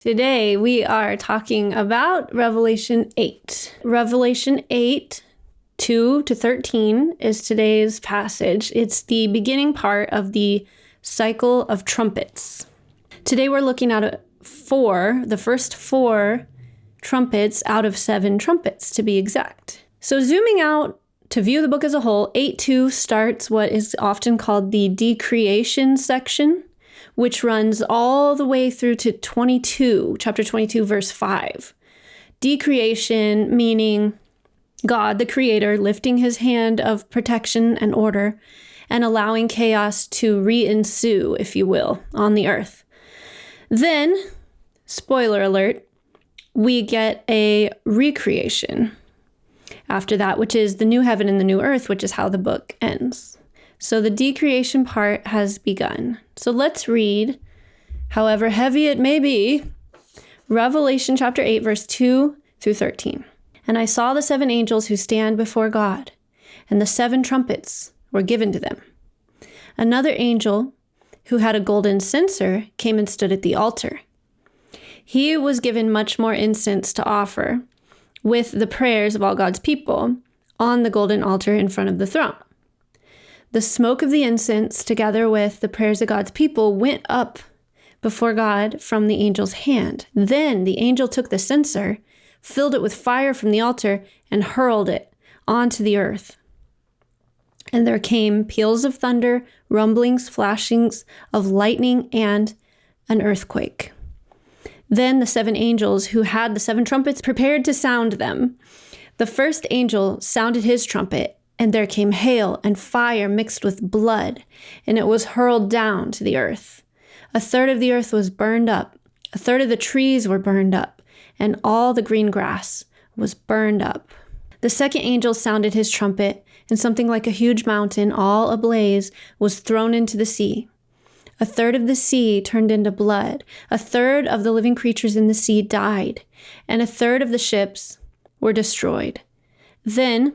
Today we are talking about Revelation 8. Revelation 8, 2 to 13 is today's passage. It's the beginning part of the cycle of trumpets. Today we're looking at the first four trumpets out of 7 trumpets to be exact. So zooming out to view the book as a whole, 8:2 starts what is often called the decreation section, which runs all the way through to chapter 22, verse 5. Decreation meaning God, the creator, lifting his hand of protection and order and allowing chaos to re-ensue, if you will, on the earth. Then, spoiler alert, we get a recreation after that, which is the new heaven and the new earth, which is how the book ends. So the decreation part has begun. So let's read, however heavy it may be, Revelation chapter 8, verse 2 through 13. And I saw the 7 angels who stand before God, and the 7 trumpets were given to them. Another angel who had a golden censer came and stood at the altar. He was given much more incense to offer with the prayers of all God's people on the golden altar in front of the throne. The smoke of the incense, together with the prayers of God's people, went up before God from the angel's hand. Then the angel took the censer, filled it with fire from the altar, and hurled it onto the earth. And there came peals of thunder, rumblings, flashings of lightning, and an earthquake. Then the 7 angels who had the 7 trumpets prepared to sound them. The first angel sounded his trumpet, and there came hail and fire mixed with blood, and it was hurled down to the earth. 1/3 of the earth was burned up, 1/3 of the trees were burned up, and all the green grass was burned up. The second angel sounded his trumpet, and something like a huge mountain, all ablaze, was thrown into the sea. 1/3 of the sea turned into blood, 1/3 of the living creatures in the sea died, and 1/3 of the ships were destroyed. Then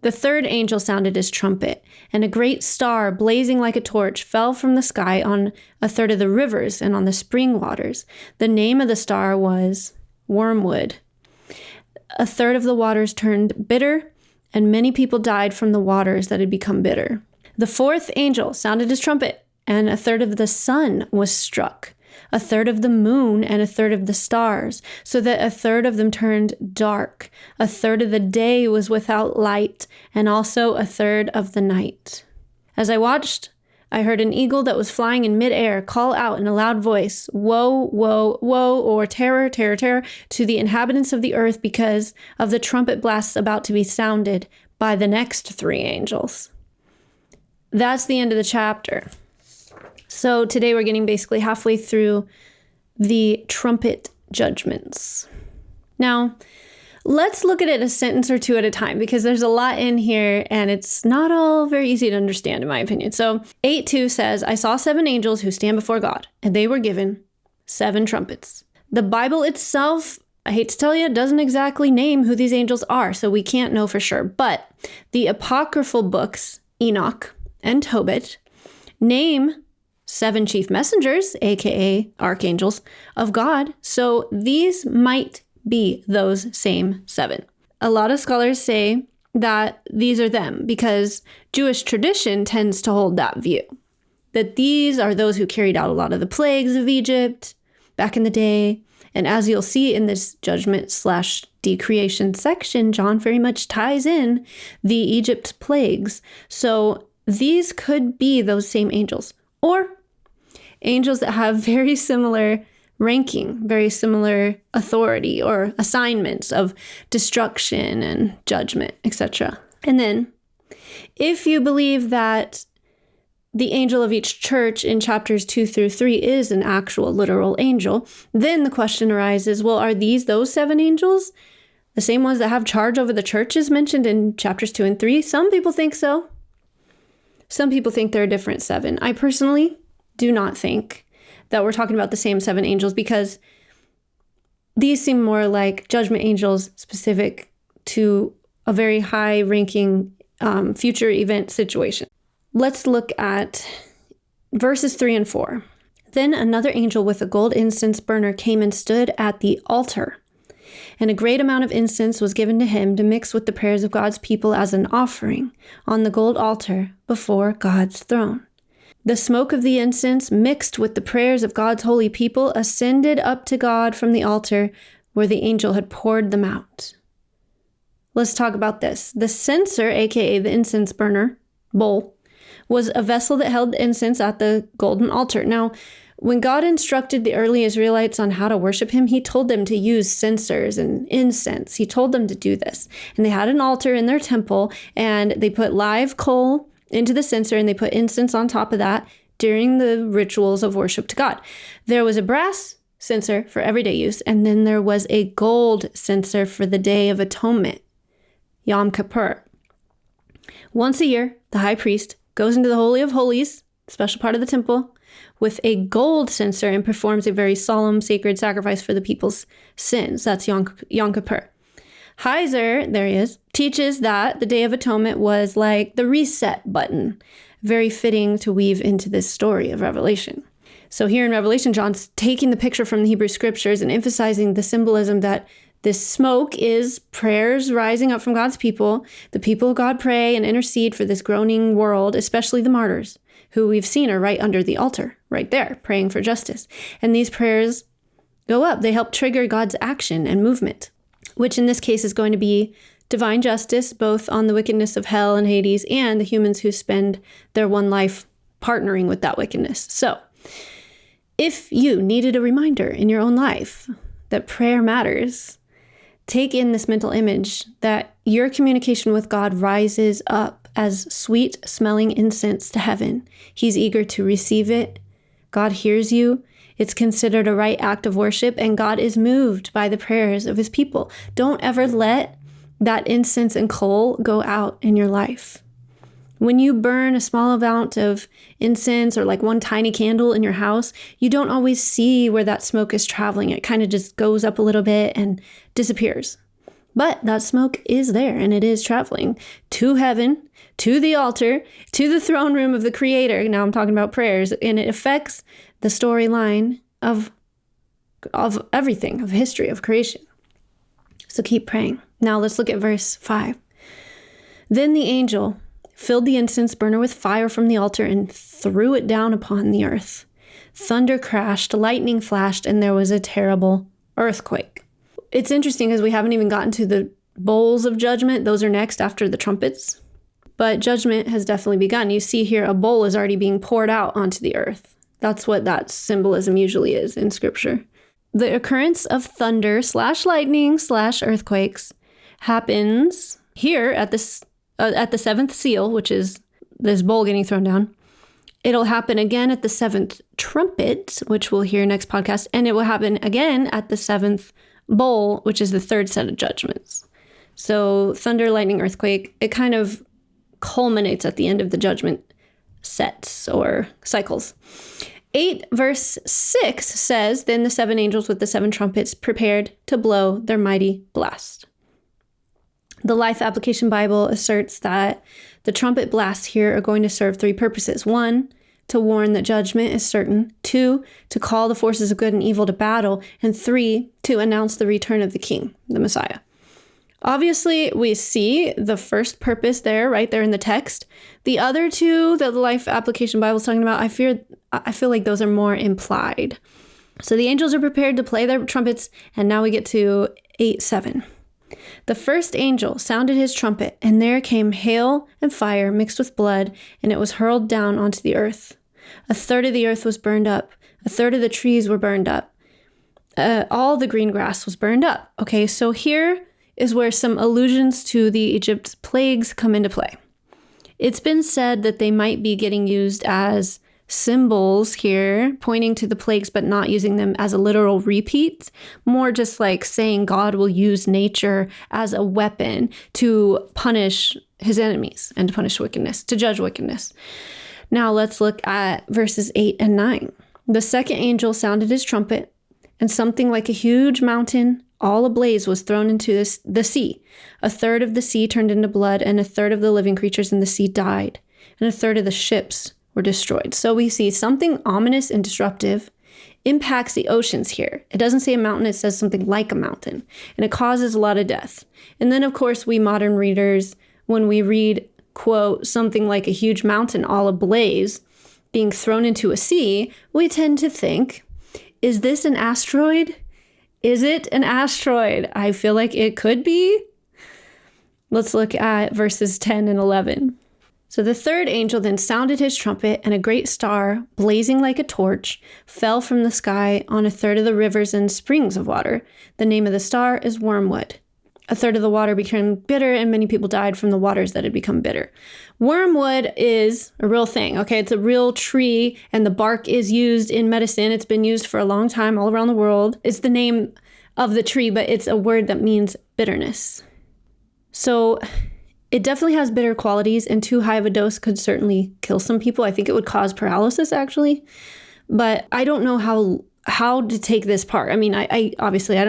the third angel sounded his trumpet, and a great star, blazing like a torch, fell from the sky on 1/3 of the rivers and on the spring waters. The name of the star was Wormwood. 1/3 of the waters turned bitter, and many people died from the waters that had become bitter. The fourth angel sounded his trumpet, and 1/3 of the sun was struck, 1/3 of the moon, and 1/3 of the stars, so that 1/3 of them turned dark. 1/3 of the day was without light, and also 1/3 of the night. As I watched, I heard an eagle that was flying in midair call out in a loud voice, "Woe, woe, woe," or "Terror, terror, terror," to the inhabitants of the earth because of the trumpet blasts about to be sounded by the next 3 angels. That's the end of the chapter. So today we're getting basically halfway through the trumpet judgments. Now, let's look at it a sentence or two at a time because there's a lot in here and it's not all very easy to understand in my opinion. So 8:2 says, I saw 7 angels who stand before God, and they were given 7 trumpets. The Bible itself, I hate to tell you, doesn't exactly name who these angels are, so we can't know for sure. But the apocryphal books, Enoch and Tobit, name 7 chief messengers, aka archangels, of God. So these might be those same 7. A lot of scholars say that these are them because Jewish tradition tends to hold that view, that these are those who carried out a lot of the plagues of Egypt back in the day. And as you'll see in this judgment/decreation section, John very much ties in the Egypt plagues. So these could be those same angels, or angels that have very similar ranking, very similar authority or assignments of destruction and judgment, etc. And then, if you believe that the angel of each church in chapters 2 through 3 is an actual literal angel, then the question arises, well, are these those 7 angels? The same ones that have charge over the churches mentioned in chapters 2 and 3? Some people think so. Some people think they're a different 7. I personally do not think that we're talking about the same 7 angels because these seem more like judgment angels specific to a very high-ranking future event situation. Let's look at verses 3 and 4. Then another angel with a gold incense burner came and stood at the altar. And a great amount of incense was given to him to mix with the prayers of God's people as an offering on the gold altar before God's throne. The smoke of the incense, mixed with the prayers of God's holy people, ascended up to God from the altar where the angel had poured them out. Let's talk about this. The censer, aka the incense burner bowl, was a vessel that held incense at the golden altar. Now, when God instructed the early Israelites on how to worship him, he told them to use censers and incense. He told them to do this. And they had an altar in their temple, and they put live coal into the censer, and they put incense on top of that during the rituals of worship to God. There was a brass censer for everyday use, and then there was a gold censer for the Day of Atonement, Yom Kippur. Once a year, the high priest goes into the Holy of Holies, special part of the temple, with a gold censer and performs a very solemn, sacred sacrifice for the people's sins. That's Yom Kippur. Heiser, there he is, teaches that the Day of Atonement was like the reset button, very fitting to weave into this story of Revelation. So here in Revelation, John's taking the picture from the Hebrew scriptures and emphasizing the symbolism that this smoke is prayers rising up from God's people. The people of God pray and intercede for this groaning world, especially the martyrs, who we've seen are right under the altar, right there, praying for justice. And these prayers go up. They help trigger God's action and movement, which in this case is going to be divine justice, both on the wickedness of hell and Hades and the humans who spend their one life partnering with that wickedness. So if you needed a reminder in your own life that prayer matters, take in this mental image that your communication with God rises up as sweet-smelling incense to heaven. He's eager to receive it. God hears you. It's considered a right act of worship, and God is moved by the prayers of his people. Don't ever let that incense and coal go out in your life. When you burn a small amount of incense or like one tiny candle in your house, you don't always see where that smoke is traveling. It kind of just goes up a little bit and disappears. But that smoke is there, and it is traveling to heaven, to the altar, to the throne room of the Creator. Now I'm talking about prayers, and it affects the storyline of everything, of history, of creation. So keep praying. Now let's look at verse 5. Then the angel filled the incense burner with fire from the altar and threw it down upon the earth. Thunder crashed, lightning flashed, and there was a terrible earthquake. It's interesting because we haven't even gotten to the bowls of judgment. Those are next after the trumpets. But judgment has definitely begun. You see here a bowl is already being poured out onto the earth. That's what that symbolism usually is in Scripture. The occurrence of thunder / lightning / earthquakes happens here at the seventh seal, which is this bowl getting thrown down. It'll happen again at the seventh trumpet, which we'll hear next podcast, and it will happen again at the seventh bowl, which is the third set of judgments. So thunder, lightning, earthquake, it kind of culminates at the end of the judgment sets or cycles. 8 verse 6 says, Then the 7 angels with the 7 trumpets prepared to blow their mighty blast. The Life Application Bible asserts that the trumpet blasts here are going to serve 3 purposes. 1, to warn that judgment is certain. 2, to call the forces of good and evil to battle. And 3, to announce the return of the King, the Messiah. Obviously, we see the first purpose there, right there in the text. The other 2 that the Life Application Bible is talking about, I feel like those are more implied. So the angels are prepared to play their trumpets, and now we get to 8:7. The first angel sounded his trumpet, and there came hail and fire mixed with blood, and it was hurled down onto the earth. 1/3 of the earth was burned up. 1/3 of the trees were burned up. All the green grass was burned up. Okay, so here is where some allusions to the Egypt plagues come into play. It's been said that they might be getting used as symbols here, pointing to the plagues, but not using them as a literal repeat, more just like saying God will use nature as a weapon to punish his enemies and to punish wickedness, to judge wickedness. Now let's look at verses 8 and 9. The second angel sounded his trumpet, and something like a huge mountain, all ablaze, was thrown into the sea. 1/3 of the sea turned into blood, and 1/3 of the living creatures in the sea died, and 1/3 of the ships were destroyed. So we see something ominous and disruptive impacts the oceans here. It doesn't say a mountain, it says something like a mountain, and it causes a lot of death. And then, of course, we modern readers, when we read, quote, something like a huge mountain all ablaze being thrown into a sea, we tend to think, is this an asteroid? Is it an asteroid? I feel like it could be. Let's look at verses 10 and 11. So the third angel then sounded his trumpet, and a great star, blazing like a torch, fell from the sky on a third of the rivers and springs of water. The name of the star is Wormwood. A third of the water became bitter, and many people died from the waters that had become bitter. Wormwood is a real thing, okay? It's a real tree, and the bark is used in medicine. It's been used for a long time all around the world. It's the name of the tree, but it's a word that means bitterness. So it definitely has bitter qualities, and too high of a dose could certainly kill some people. I think it would cause paralysis, actually. But I don't know how to take this part. I mean, I obviously I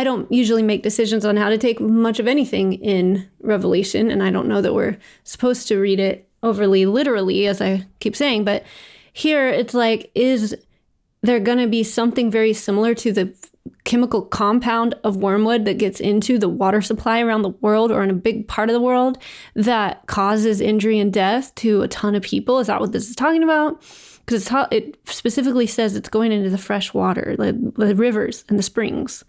don't usually make decisions on how to take much of anything in Revelation, and I don't know that we're supposed to read it overly literally, as I keep saying. But here it's like, is there going to be something very similar to the chemical compound of wormwood that gets into the water supply around the world, or in a big part of the world, that causes injury and death to a ton of people? Is that what this is talking about? Because it specifically says it's going into the fresh water, the rivers and the springs,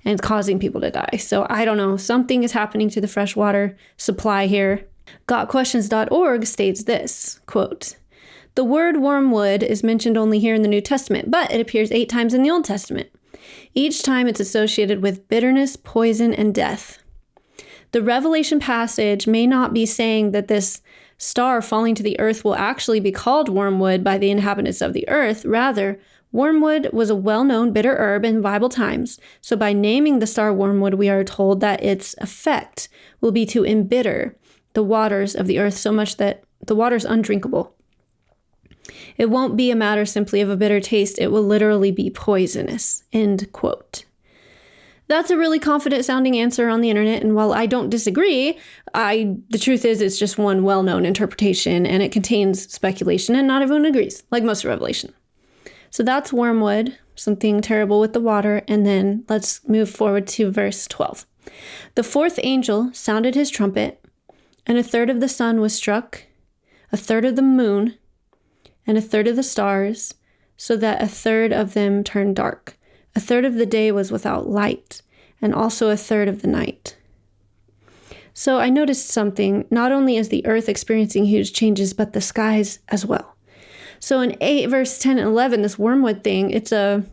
and it's causing people to die. So I don't know. Something is happening to the freshwater supply here. GotQuestions.org states this, quote, "The word wormwood is mentioned only here in the New Testament, but it appears 8 times in the Old Testament. Each time it's associated with bitterness, poison, and death. The Revelation passage may not be saying that this star falling to the earth will actually be called wormwood by the inhabitants of the earth. Rather, wormwood was a well-known bitter herb in Bible times. So by naming the star wormwood, we are told that its effect will be to embitter the waters of the earth so much that the water is undrinkable. It won't be a matter simply of a bitter taste. It will literally be poisonous." End quote. That's a really confident sounding answer on the internet. And while I don't disagree, the truth is it's just one well-known interpretation, and it contains speculation, and not everyone agrees, like most of Revelation. So that's wormwood, something terrible with the water. And then let's move forward to verse 12. "The fourth angel sounded his trumpet, and a third of the sun was struck, a third of the moon, and a third of the stars, so that a third of them turned dark. A third of the day was without light, and also a third of the night." So I noticed something. Not only is the earth experiencing huge changes, but the skies as well. So in 8 verse 10 and 11, this wormwood thing, it's a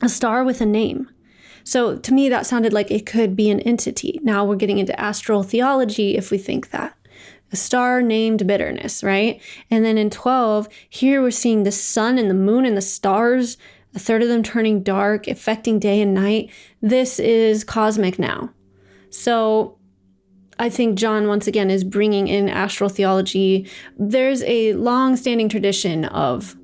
star with a name. So to me, that sounded like it could be an entity. Now we're getting into astral theology if we think that. A star named bitterness, right? And then in 12, here we're seeing the sun and the moon and the stars, a third of them turning dark, affecting day and night. This is cosmic now. So I think John, once again, is bringing in astral theology. There's a long-standing tradition of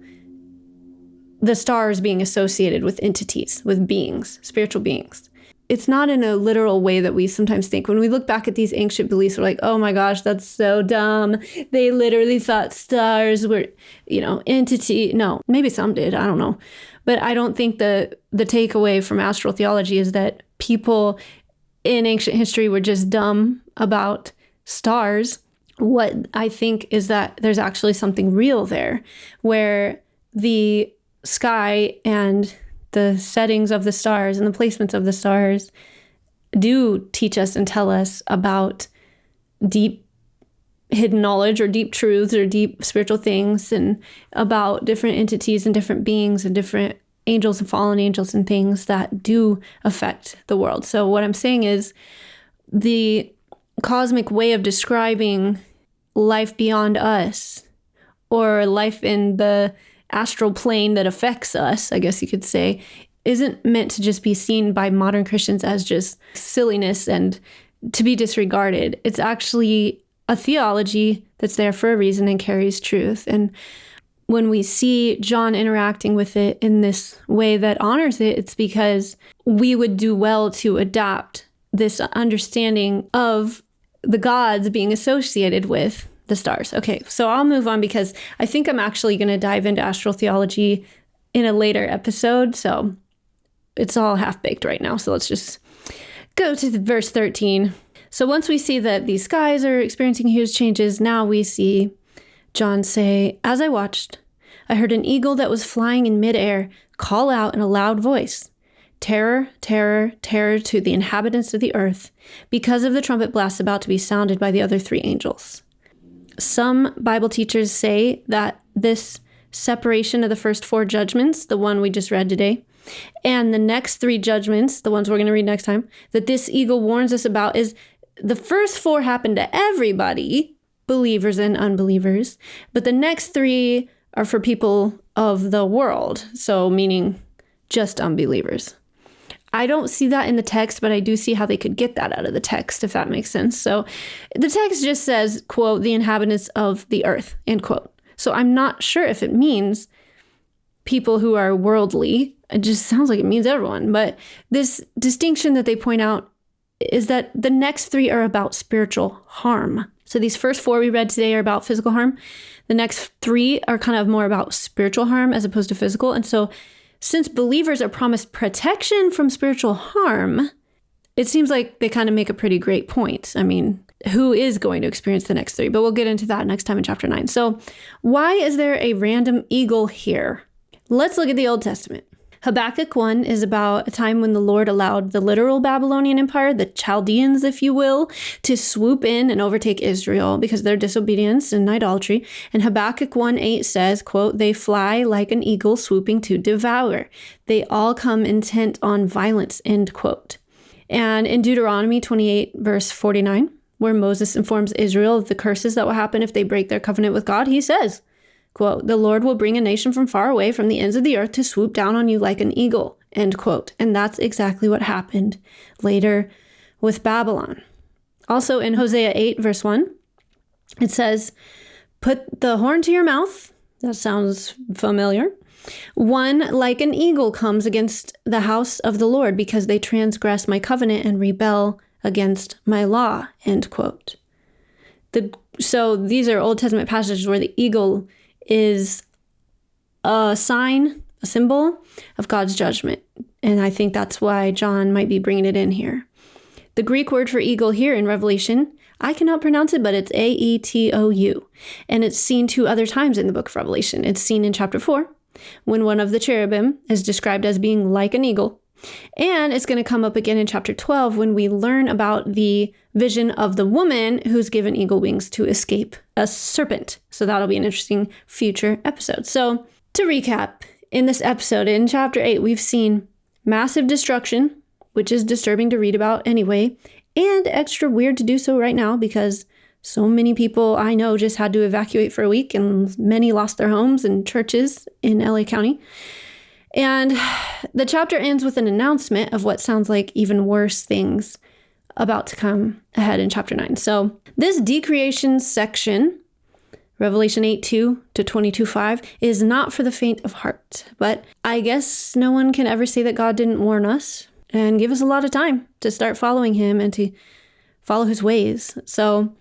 the stars being associated with entities, with beings, spiritual beings. It's not in a literal way that we sometimes think. When we look back at these ancient beliefs, we're like, oh my gosh, that's so dumb. They literally thought stars were, entity. No, maybe some did. I don't know. But I don't think the takeaway from astral theology is that people in ancient history were just dumb about stars. What I think is that there's actually something real there, where the sky and the settings of the stars and the placements of the stars do teach us and tell us about deep hidden knowledge or deep truths or deep spiritual things, and about different entities and different beings and different angels and fallen angels and things that do affect the world. So what I'm saying is the cosmic way of describing life beyond us, or life in the astral plane that affects us, I guess you could say, isn't meant to just be seen by modern Christians as just silliness and to be disregarded. It's actually a theology that's there for a reason and carries truth. And when we see John interacting with it in this way that honors it, it's because we would do well to adapt this understanding of the gods being associated with the stars. Okay, so I'll move on because I think I'm actually going to dive into astral theology in a later episode. So it's all half-baked right now. So let's just go to verse 13. So once we see that these skies are experiencing huge changes, now we see John say, "As I watched, I heard an eagle that was flying in midair call out in a loud voice, 'Terror, terror, terror to the inhabitants of the earth, because of the trumpet blasts about to be sounded by the other 3 angels.'" Some Bible teachers say that this separation of the first 4 judgments, the one we just read today, and the next 3 judgments, the ones we're going to read next time, that this eagle warns us about is the first 4 happen to everybody, believers and unbelievers, but the next 3 are for people of the world, so meaning just unbelievers. I don't see that in the text, but I do see how they could get that out of the text, if that makes sense. So the text just says, quote, "the inhabitants of the earth," end quote. So I'm not sure if it means people who are worldly. It just sounds like it means everyone. But this distinction that they point out is that the next 3 are about spiritual harm. So these first 4 we read today are about physical harm. The next 3 are kind of more about spiritual harm as opposed to physical. And so since believers are promised protection from spiritual harm, it seems like they kind of make a pretty great point. I mean, who is going to experience the next 3? But we'll get into that next time in chapter 9. So why is there a random eagle here? Let's look at the Old Testament. Habakkuk 1 is about a time when the Lord allowed the literal Babylonian Empire, the Chaldeans, if you will, to swoop in and overtake Israel because of their disobedience and idolatry. And Habakkuk 1:8 says, quote, "They fly like an eagle swooping to devour. They all come intent on violence," end quote. And in Deuteronomy 28, verse 49, where Moses informs Israel of the curses that will happen if they break their covenant with God, he says, quote, "The Lord will bring a nation from far away, from the ends of the earth, to swoop down on you like an eagle," end quote. And that's exactly what happened later with Babylon. Also in Hosea 8, verse 1, it says, "Put the horn to your mouth." That sounds familiar. "One like an eagle comes against the house of the Lord because they transgress my covenant and rebel against my law," end quote. So these are Old Testament passages where the eagle is a sign, a symbol of God's judgment. And I think that's why John might be bringing it in here. The Greek word for eagle here in Revelation, I cannot pronounce it, but it's Aetou. And it's seen 2 other times in the book of Revelation. It's seen in chapter 4, when one of the cherubim is described as being like an eagle. And it's going to come up again in chapter 12 when we learn about the vision of the woman who's given eagle wings to escape a serpent. So that'll be an interesting future episode. So to recap, in this episode, in chapter 8, we've seen massive destruction, which is disturbing to read about anyway, and extra weird to do so right now because so many people I know just had to evacuate for a week and many lost their homes and churches in LA County. And the chapter ends with an announcement of what sounds like even worse things about to come ahead in chapter 9. So this decreation section, Revelation 8:2 to 22:5, is not for the faint of heart. But I guess no one can ever say that God didn't warn us and give us a lot of time to start following him and to follow his ways. So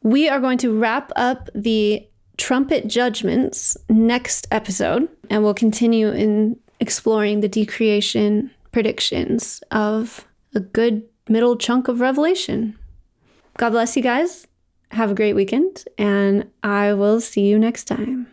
we are going to wrap up the trumpet judgments next episode, and we'll continue in exploring the decreation predictions of a good middle chunk of Revelation. God bless you guys. Have a great weekend, and I will see you next time.